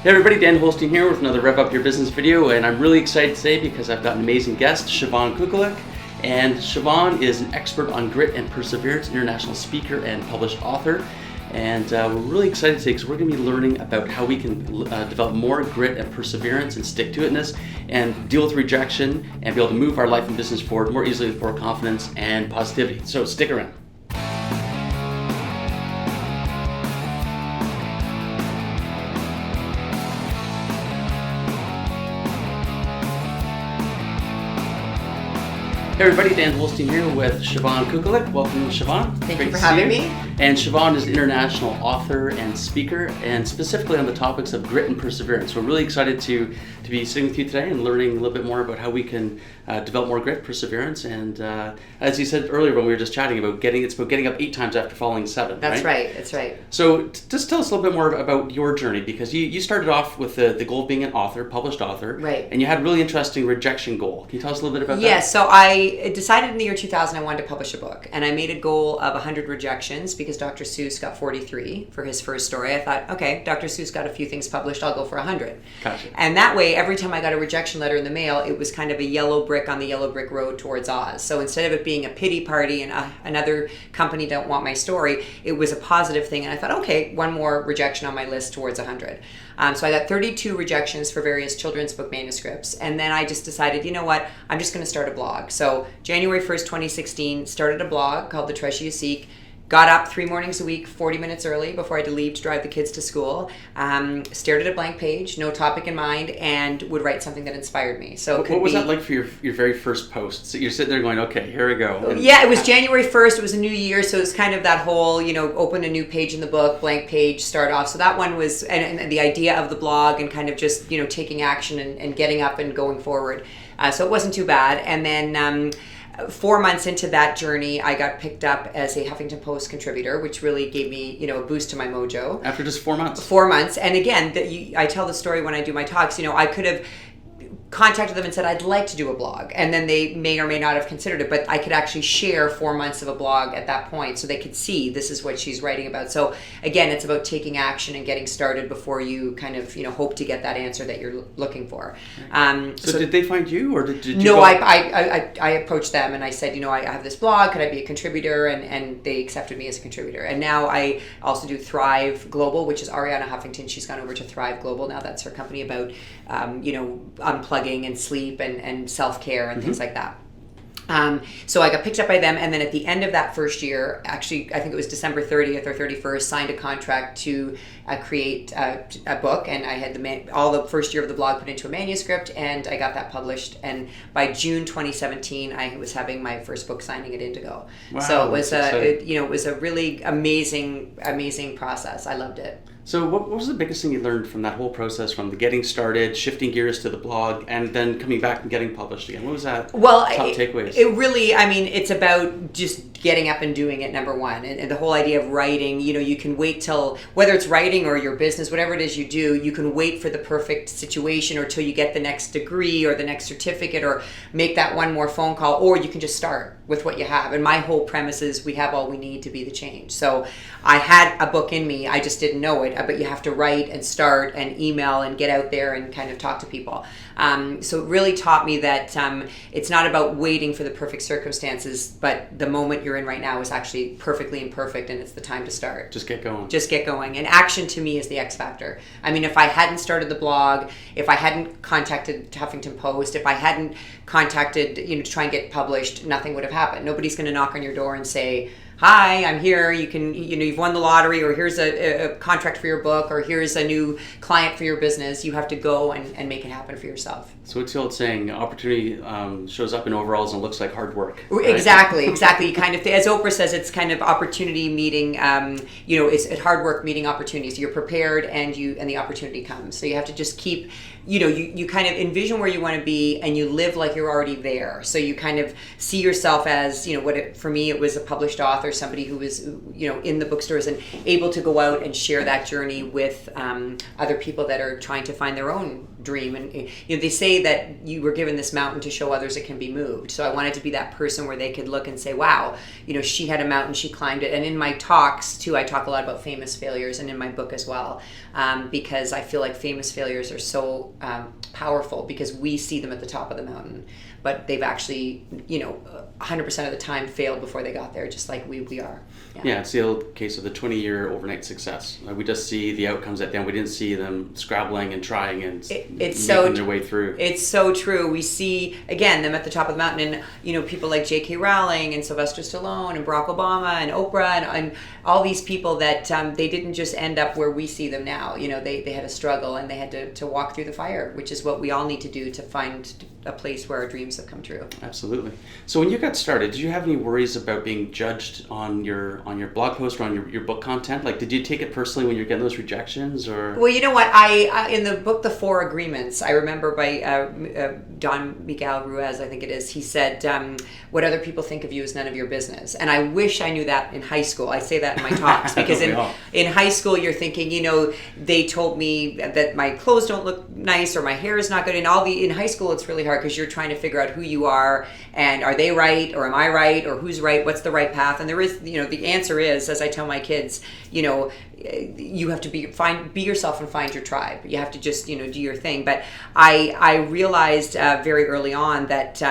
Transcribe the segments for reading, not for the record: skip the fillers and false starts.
Hey everybody, Dan Holstein here with another Rev Up Your Business video, and I'm really excited today because I've got an amazing guest, Siobhan Kukolic. And Siobhan is an expert on grit and perseverance, international speaker and published author. And we're really excited today because we're going to be learning about how we can develop more grit and perseverance and stick-to-itness and deal with rejection and be able to move our life and business forward more easily with more confidence and positivity. So stick around. Hey everybody, Dan Holstein here with Siobhan Kukolic. Welcome, Siobhan. Thank you for having me. And Siobhan is an international author and speaker, and specifically on the topics of grit and perseverance. We're really excited to be sitting with you today and learning a little bit more about how we can develop more grit, perseverance, and as you said earlier when we were just chatting about getting up 8 times after falling 7. That's right. That's right. So just tell us a little bit more about your journey, because you started off with the goal of being an author, published author, right? And you had a really interesting rejection goal. Can you tell us a little bit about that? Yes. So I decided in the year 2000 I wanted to publish a book, and I made a goal of 100 rejections because Dr. Seuss got 43 for his first story. I thought, okay, Dr. Seuss got a few things published, I'll go for 100. Gotcha. And that way, every time I got a rejection letter in the mail, it was kind of a yellow brick on the yellow brick road towards Oz. So instead of it being a pity party and another company don't want my story, it was a positive thing. And I thought, okay, one more rejection on my list towards 100. So I got 32 rejections for various children's book manuscripts. And then I just decided, you know what, I'm just going to start a blog. So January 1st, 2016, started a blog called The Treasure You Seek. Got up 3 mornings a week, 40 minutes early before I had to leave to drive the kids to school. Stared at a blank page, no topic in mind, and would write something that inspired me. So what was that like for your very first post? So you're sitting there going, okay, here we go. And yeah, it was January 1st. It was a new year, so it was kind of that whole, open a new page in the book, blank page, start off. So that one was, and the idea of the blog and kind of just, taking action and getting up and going forward. So it wasn't too bad. And then 4 months into that journey, I got picked up as a Huffington Post contributor, which really gave me, a boost to my mojo. After just 4 months? 4 months. And again, I tell the story when I do my talks, I could have contacted them and said, I'd like to do a blog. And then they may or may not have considered it, but I could actually share 4 months of a blog at that point so they could see this is what she's writing about. So again, it's about taking action and getting started before you kind of, hope to get that answer that you're looking for. So did they find you, or did you No, go? I approached them and I said, I have this blog, could I be a contributor? And they accepted me as a contributor. And now I also do Thrive Global, which is Ariana Huffington. She's gone over to Thrive Global. Now that's her company about, unplugging and sleep and self-care and things like that. So I got picked up by them, and then at the end of that first year, actually I think it was December 30th or 31st, signed a contract to create a book, and I had all the first year of the blog put into a manuscript, and I got that published. And by June 2017, I was having my first book signing at Indigo. Wow, so it was it was a really amazing process. I loved it. So what was the biggest thing you learned from that whole process, from the getting started, shifting gears to the blog, and then coming back and getting published again? What was that top takeaways? It really, it's about just getting up and doing it, number one. And the whole idea of writing, you can wait till, whether it's writing or your business, whatever it is you do, you can wait for the perfect situation or till you get the next degree or the next certificate or make that one more phone call, or you can just start with what you have. And my whole premise is we have all we need to be the change. So I had a book in me, I just didn't know it, but you have to write and start and email and get out there and kind of talk to people. So it really taught me that it's not about waiting for the perfect circumstances, but the moment you're in right now is actually perfectly imperfect, and it's the time to start. Just get going. Just get going. And action to me is the X factor. If I hadn't started the blog, if I hadn't contacted Huffington Post, if I hadn't contacted, to try and get published, nothing would have happened. Nobody's going to knock on your door and say, hi, I'm here, you can, you've won the lottery, or here's a contract for your book, or here's a new client for your business. You have to go and make it happen for yourself. So what's the old saying? Opportunity shows up in overalls and looks like hard work. Right? Exactly. You kind of, as Oprah says, it's kind of opportunity meeting, it's hard work meeting opportunities. You're prepared and the opportunity comes. So you have to just keep, you kind of envision where you want to be and you live like you're already there. So you kind of see yourself as, for me, it was a published author. or somebody who was, in the bookstores and able to go out and share that journey with other people that are trying to find their own dream. And they say that you were given this mountain to show others it can be moved. So I wanted to be that person where they could look and say, wow, she had a mountain, she climbed it. And in my talks too, I talk a lot about famous failures, and in my book as well, because I feel like famous failures are so powerful because we see them at the top of the mountain, but they've actually 100% of the time failed before they got there, just like we are. Yeah, it's the old case of the 20-year overnight success. We just see the outcomes at the end. We didn't see them scrabbling and trying and making their way through. It's so true. We see, again, them at the top of the mountain, and people like J.K. Rowling and Sylvester Stallone and Barack Obama and Oprah and all these people that they didn't just end up where we see them now. They had a struggle and they had to walk through the fire, which is what we all need to do to find a place where our dreams have come true. Absolutely. So when you got started, did you have any worries about being judged on your blog post or on your book content? Like, did you take it personally when you're getting those rejections? Or well, you know what? I in the book, The Four Agreements, I remember by Don Miguel Ruiz, I think it is. He said, "What other people think of you is none of your business." And I wish I knew that in high school. I say that in my talks because in high school you're thinking, they told me that my clothes don't look nice or my hair is not good. And in high school it's really hard because you're trying to figure out who you are and are they right or am I right or who's right, what's the right path. And there is, the answer is, as I tell my kids, you have to be yourself and find your tribe. You have to just do your thing. But I realized very early on that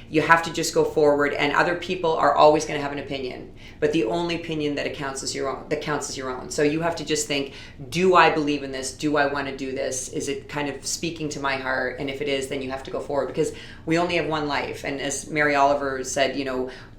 you have to just go forward, and other people are always going to have an opinion, but the only opinion that counts is your own. So you have to just think, do I believe in this? Do I want to do this? Is it kind of speaking to my heart? And if it is, then you have to go forward, because we only have one life. And as Mary Oliver said,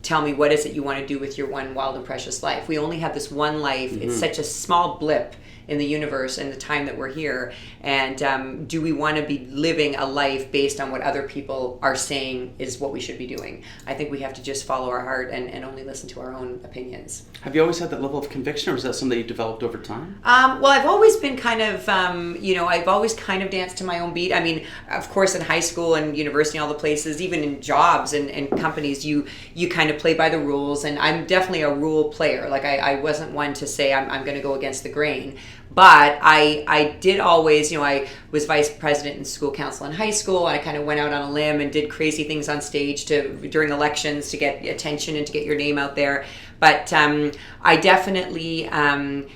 tell me, what is it you want to do with your one wild and precious life? We only have this one life. Mm-hmm. It's such a small blip in the universe and the time that we're here. And do we want to be living a life based on what other people are saying is what we should be doing? I think we have to just follow our heart and only listen to our own opinions. Have you always had that level of conviction, or is that something that you developed over time? Well, I've always been kind of, I've always kind of danced to my own beat. I mean, of course, in high school and university, all the places, even in jobs and companies, you kind of play by the rules. And I'm definitely a rule player. Like I wasn't one to say I'm going to go against the grain. But I did always, I was vice president in school council in high school, and I kind of went out on a limb and did crazy things on stage during elections to get attention and to get your name out there. But I definitely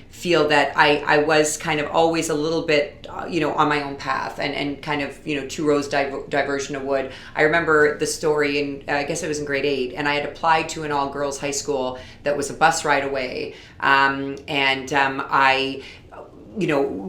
feel that I was kind of always a little bit, on my own path and kind of, two rows diversion of wood. I remember the story, and I guess it was in grade 8, and I had applied to an all-girls high school that was a bus ride away. I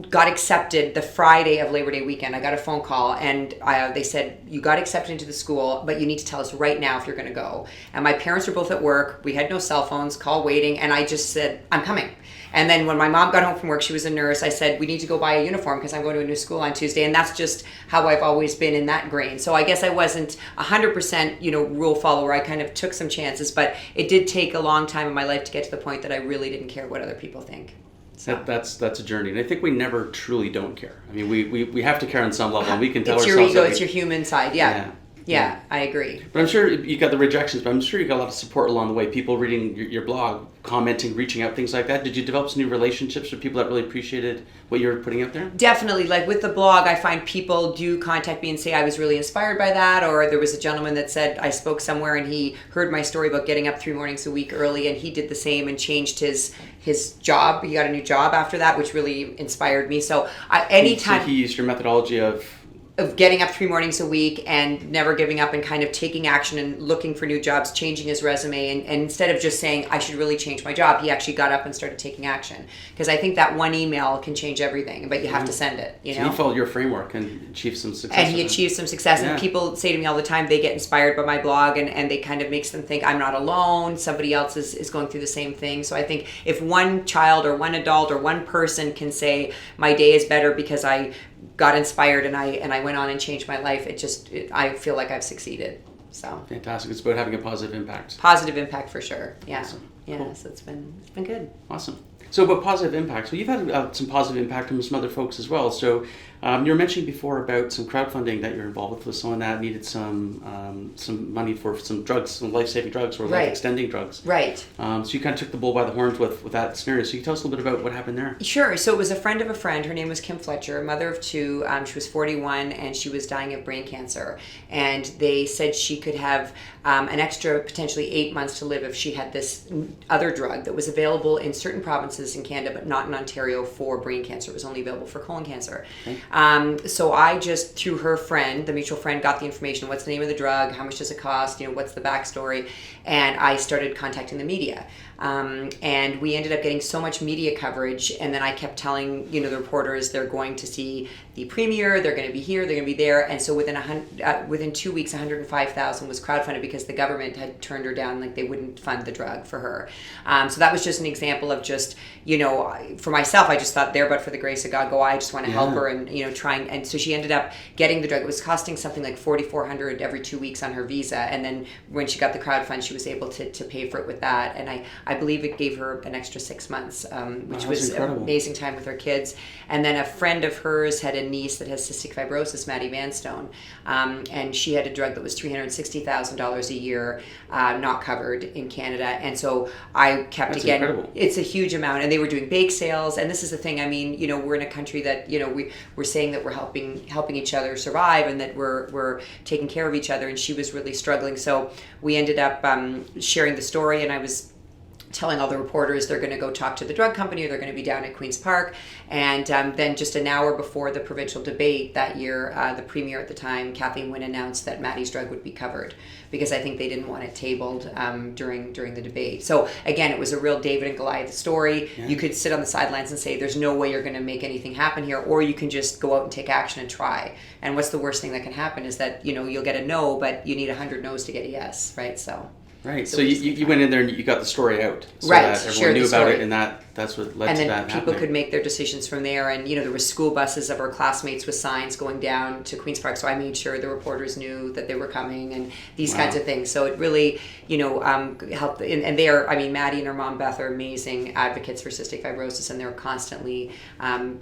got accepted the Friday of Labor Day weekend. I got a phone call, and they said, you got accepted into the school, but you need to tell us right now if you're going to go. And my parents were both at work. We had no cell phones, call waiting, and I just said, I'm coming. And then when my mom got home from work, she was a nurse, I said, we need to go buy a uniform because I'm going to a new school on Tuesday. And that's just how I've always been in that grain. So I guess I wasn't 100%, rule follower. I kind of took some chances, but it did take a long time in my life to get to the point that I really didn't care what other people think. So. That's a journey, and I think we never truly don't care. I mean, we have to care on some level, and we can tell it's ourselves. It's your ego, it's your human side, yeah, I agree. But I'm sure you got the rejections, but I'm sure you got a lot of support along the way. People reading your blog, commenting, reaching out, things like that. Did you develop some new relationships with people that really appreciated what you were putting out there? Definitely. Like with the blog, I find people do contact me and say I was really inspired by that. Or there was a gentleman that said I spoke somewhere and he heard my story about getting up 3 mornings a week early, and he did the same and changed his job. He got a new job after that, which really inspired me. So anytime... So he used your methodology of getting up 3 mornings a week and never giving up and kind of taking action and looking for new jobs, changing his resume. And instead of just saying, I should really change my job, he actually got up and started taking action. Because I think that one email can change everything, but you have to send it, So he followed your framework and achieved some success. And he achieved some success. Yeah. And people say to me all the time, they get inspired by my blog, and they kind of makes them think I'm not alone. Somebody else is going through the same thing. So I think if one child or one adult or one person can say, my day is better because I got inspired and I went on and changed my life, I feel like I've succeeded. So fantastic. It's about having a positive impact. Positive impact for sure. Yeah. Awesome. Yeah. Cool. So it's been good. Awesome. So, but positive impact. So you've had some positive impact from some other folks as well. So you were mentioning before about some crowdfunding that you're involved with someone that needed some money for some drugs, some life-saving drugs or life-extending drugs. Right. So you kind of took the bull by the horns with that scenario. So you can tell us a little bit about what happened there. Sure. So it was a friend of a friend. Her name was Kim Fletcher, mother of two. She was 41 and she was dying of brain cancer. And they said she could have an extra potentially 8 months to live if she had this other drug that was available in certain provinces in Canada, but not in Ontario for brain cancer. It was only available for colon cancer. Okay. So I just, through her friend, the mutual friend, got the information. What's the name of the drug? How much does it cost? What's the backstory? And I started contacting the media. And we ended up getting so much media coverage, and then I kept telling the reporters they're going to see the premiere, they're going to be here, they're going to be there, and so within 2 weeks, $105,000 was crowdfunded because the government had turned her down, like they wouldn't fund the drug for her. So that was just an example of just for myself, I just thought there, but for the grace of God, go. I just want to help her and trying, and so she ended up getting the drug. It was costing something like $4,400 every 2 weeks on her visa, and then when she got the crowdfund, she was able to pay for it with that, and I believe it gave her an extra 6 months, which was incredible. An amazing time with her kids. And then a friend of hers had a niece that has cystic fibrosis, Maddie Vanstone, and she had a drug that was $360,000 a year, not covered in Canada. And so I kept That's again, incredible. It's a huge amount, and they were doing bake sales. And this is the thing. I mean, we're in a country that we're saying that we're helping each other survive, and that we're taking care of each other. And she was really struggling, so we ended up sharing the story, and I was telling all the reporters they're going to go talk to the drug company, or they're going to be down at Queen's Park. And then just an hour before the provincial debate that year, the premier at the time, Kathleen Wynne, announced that Maddie's drug would be covered, because I think they didn't want it tabled during the debate. So again, it was a real David and Goliath story. Yeah. You could sit on the sidelines and say there's no way you're going to make anything happen here, or you can just go out and take action and try. And what's the worst thing that can happen is that you'll get a no, but you need 100 no's to get a yes, right? So. Right. So you went in there and you got the story out, so right. that everyone knew about it, and that's what led to that. And then people could make their decisions from there. And there were school buses of our classmates with signs going down to Queen's Park, so I made sure the reporters knew that they were coming, and these kinds of things. So it really, helped. And Maddie and her mom Beth are amazing advocates for cystic fibrosis, and they're constantly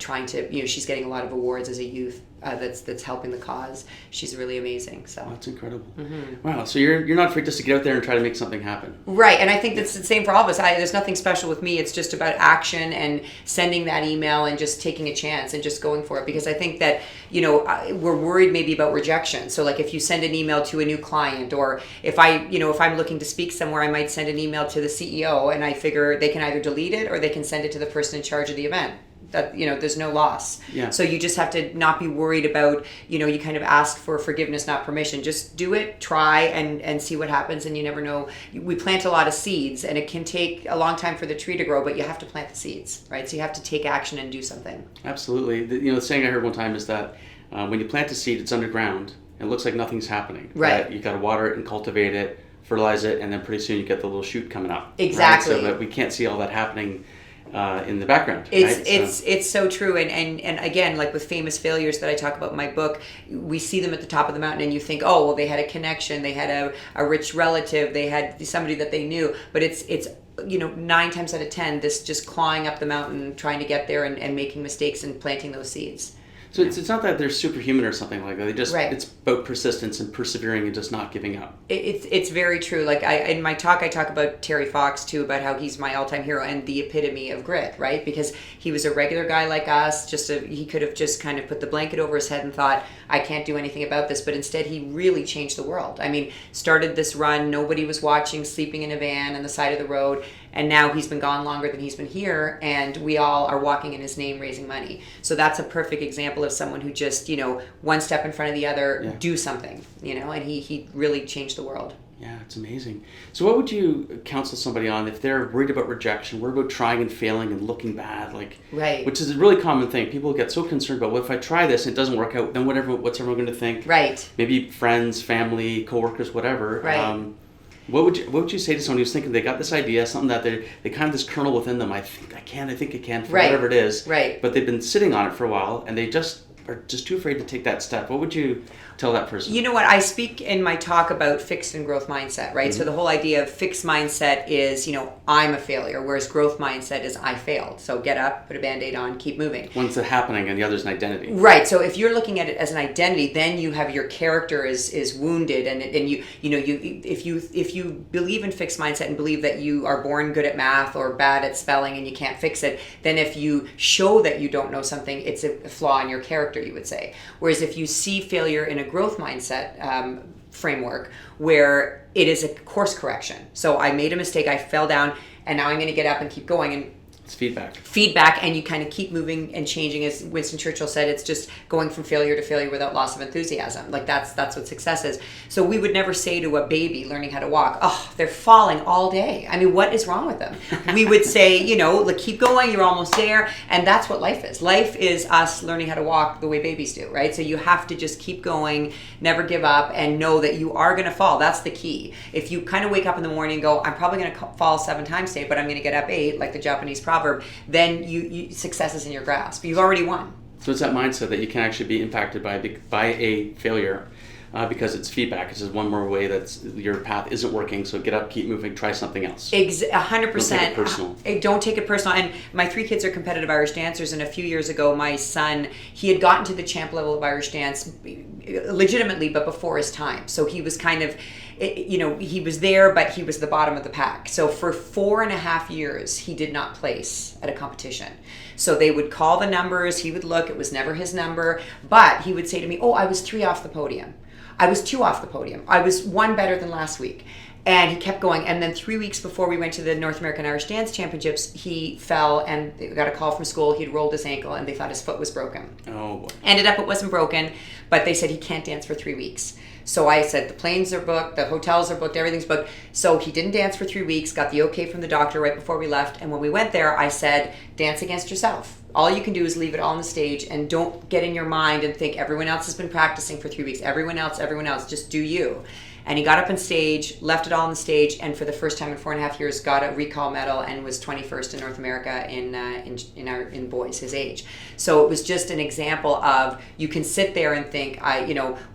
trying to. She's getting a lot of awards as a youth. That's helping the cause. She's really amazing. So that's incredible. Mm-hmm. Wow. So you're not afraid just to get out there and try to make something happen. Right. And I think that's the same for all of us. There's nothing special with me. It's just about action and sending that email and just taking a chance and just going for it. Because I think that we're worried maybe about rejection. So like if you send an email to a new client, or if I'm looking to speak somewhere, I might send an email to the CEO, and I figure they can either delete it or they can send it to the person in charge of the event. That there's no loss. Yeah. So you just have to not be worried about, you kind of ask for forgiveness, not permission. Just do it, try, and see what happens. And you never know. We plant a lot of seeds, and it can take a long time for the tree to grow, but you have to plant the seeds, right? So you have to take action and do something. Absolutely. The saying I heard one time is that when you plant a seed, it's underground, and it looks like nothing's happening. Right. You got to water it and cultivate it, fertilize it, and then pretty soon you get the little shoot coming up. Exactly. Right? So that we can't see all that happening in the background. It's so true, and again, like with famous failures that I talk about in my book, we see them at the top of the mountain, and you think, oh well, they had a connection, they had a rich relative, they had somebody that they knew, but it's 9 times out of 10 this just clawing up the mountain, trying to get there, and making mistakes and planting those seeds. So it's not that they're superhuman or something like that. They just right. It's about persistence and persevering and just not giving up. It's very true. Like in my talk, I talk about Terry Fox too, about how he's my all-time hero and the epitome of grit, right? Because he was a regular guy like us. He could have just kind of put the blanket over his head and thought, I can't do anything about this. But instead, he really changed the world. I mean, started this run, nobody was watching, sleeping in a van on the side of the road. And now he's been gone longer than he's been here, and we all are walking in his name, raising money. So that's a perfect example of someone who just, one step in front of the other, do something, and he really changed the world. Yeah, it's amazing. So what would you counsel somebody on if they're worried about rejection, worried about trying and failing and looking bad, right. Which is a really common thing. People get so concerned about, well, if I try this and it doesn't work out, then what's everyone going to think? Right. Maybe friends, family, coworkers, whatever. Right. What would you say to someone who's thinking they got this idea, something that they kind of this kernel within them, I think I can, for right. whatever it is, right. but they've been sitting on it for a while and they just are just too afraid to take that step, what would you tell that person? You know what? I speak in my talk about fixed and growth mindset, right? So the whole idea of fixed mindset is, I'm a failure, whereas growth mindset is I failed. So get up, put a Band-Aid on, keep moving. One's a happening and the other's an identity. Right. So if you're looking at it as an identity, then you have your character is wounded, and if you believe in fixed mindset and believe that you are born good at math or bad at spelling and you can't fix it, then if you show that you don't know something, it's a flaw in your character, you would say. Whereas if you see failure in a growth mindset framework where it is a course correction. So I made a mistake, I fell down, and now I'm going to get up and keep going. And it's feedback. Feedback, and you kind of keep moving and changing. As Winston Churchill said, it's just going from failure to failure without loss of enthusiasm. Like that's what success is. So we would never say to a baby learning how to walk, oh, they're falling all day. I mean, what is wrong with them? We would say, like, keep going, you're almost there. And that's what life is. Life is us learning how to walk the way babies do, right? So you have to just keep going, never give up, and know that you are going to fall. That's the key. If you kind of wake up in the morning and go, I'm probably going to fall 7 times today, but I'm going to get up 8, like the Japanese proverb, then you success is in your grasp. You've already won. So it's that mindset that you can actually be impacted by a failure because it's feedback. It's just one more way that your path isn't working. So get up, keep moving, try something else. 100%. Don't take it personal. Don't take it personal. And my 3 kids are competitive Irish dancers. And a few years ago, my son, he had gotten to the champ level of Irish dance legitimately, but before his time. So he was kind of, he was there, but he was the bottom of the pack. So for 4.5 years, he did not place at a competition. So they would call the numbers, he would look, it was never his number, but he would say to me, oh, I was 3 off the podium. I was 2 off the podium. I was 1 better than last week. And he kept going. And then 3 weeks before we went to the North American Irish Dance Championships, he fell and they got a call from school. He'd rolled his ankle and they thought his foot was broken. Oh, boy. Ended up it wasn't broken, but they said he can't dance for 3 weeks. So I said the planes are booked, the hotels are booked, everything's booked. So he didn't dance for 3 weeks, got the okay from the doctor right before we left. And when we went there, I said, dance against yourself. All you can do is leave it all on the stage and don't get in your mind and think everyone else has been practicing for 3 weeks. Everyone else, just do you. And he got up on stage, left it all on the stage, and for the first time in 4.5 years, got a recall medal and was 21st in North America in boys his age. So it was just an example of you can sit there and think,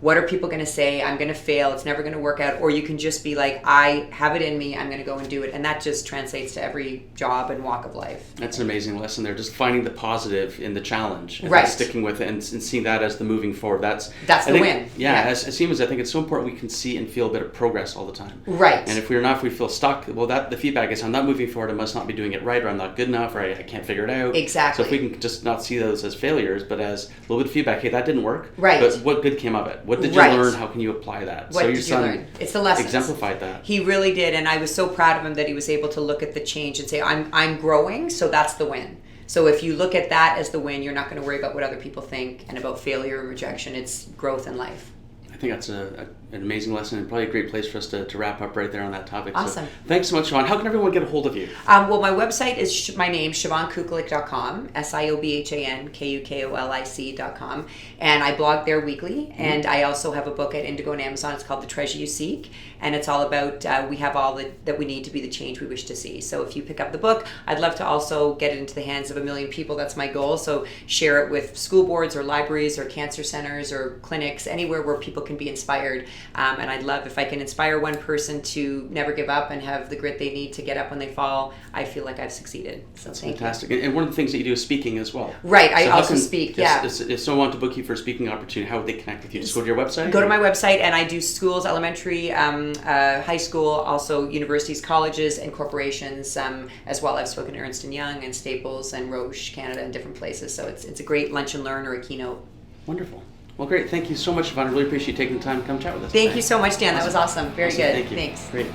what are people going to say? I'm going to fail. It's never going to work out. Or you can just be like, I have it in me. I'm going to go and do it. And that just translates to every job and walk of life. That's an amazing lesson there. Just finding the positive in the challenge and right. Sticking with it and seeing that as the moving forward. That's the win. Yeah, as humans, I think it's so important we can see and feel a bit of progress all the time. Right. And if we feel stuck, well, the feedback is I'm not moving forward, I must not be doing it right, or I'm not good enough, or I can't figure it out. Exactly. So if we can just not see those as failures, but as a little bit of feedback, hey, that didn't work. Right. But what good came of it? What did you right. learn? How can you apply that? What so your did son you learn? It's the lessons. Exemplified that. He really did, and I was so proud of him that he was able to look at the change and say, I'm growing, so that's the win. So if you look at that as the win, you're not going to worry about what other people think and about failure and rejection. It's growth in life. I think that's an amazing lesson and probably a great place for us to wrap up right there on that topic. Awesome. So, thanks so much, Siobhan. How can everyone get a hold of you? Well, my website is my name, SiobhanKukolic.com, SiobhanKukolic.com, and I blog there weekly, and I also have a book at Indigo and Amazon. It's called The Treasure You Seek, and it's all about we have all that we need to be the change we wish to see. So if you pick up the book, I'd love to also get it into the hands of 1 million people. That's my goal. So share it with school boards or libraries or cancer centers or clinics, anywhere where people can be inspired. And I'd love if I can inspire one person to never give up and have the grit they need to get up when they fall. I feel like I've succeeded. So that's thank fantastic. you. And one of the things that you do is speaking as well. Right. I also speak. Yeah. If someone wants to book you for a speaking opportunity, how would they connect with you? Just go to your website? Go to my website, and I do schools, elementary, high school, also universities, colleges, and corporations as well. I've spoken to Ernst & Young and Staples and Roche Canada and different places. So it's a great lunch and learn or a keynote. Wonderful. Well, great. Thank you so much, Siobhan. I really appreciate you taking the time to come chat with us. Thank you so much, Dan. Awesome. That was awesome. Very good. Thank you. Thanks. Great.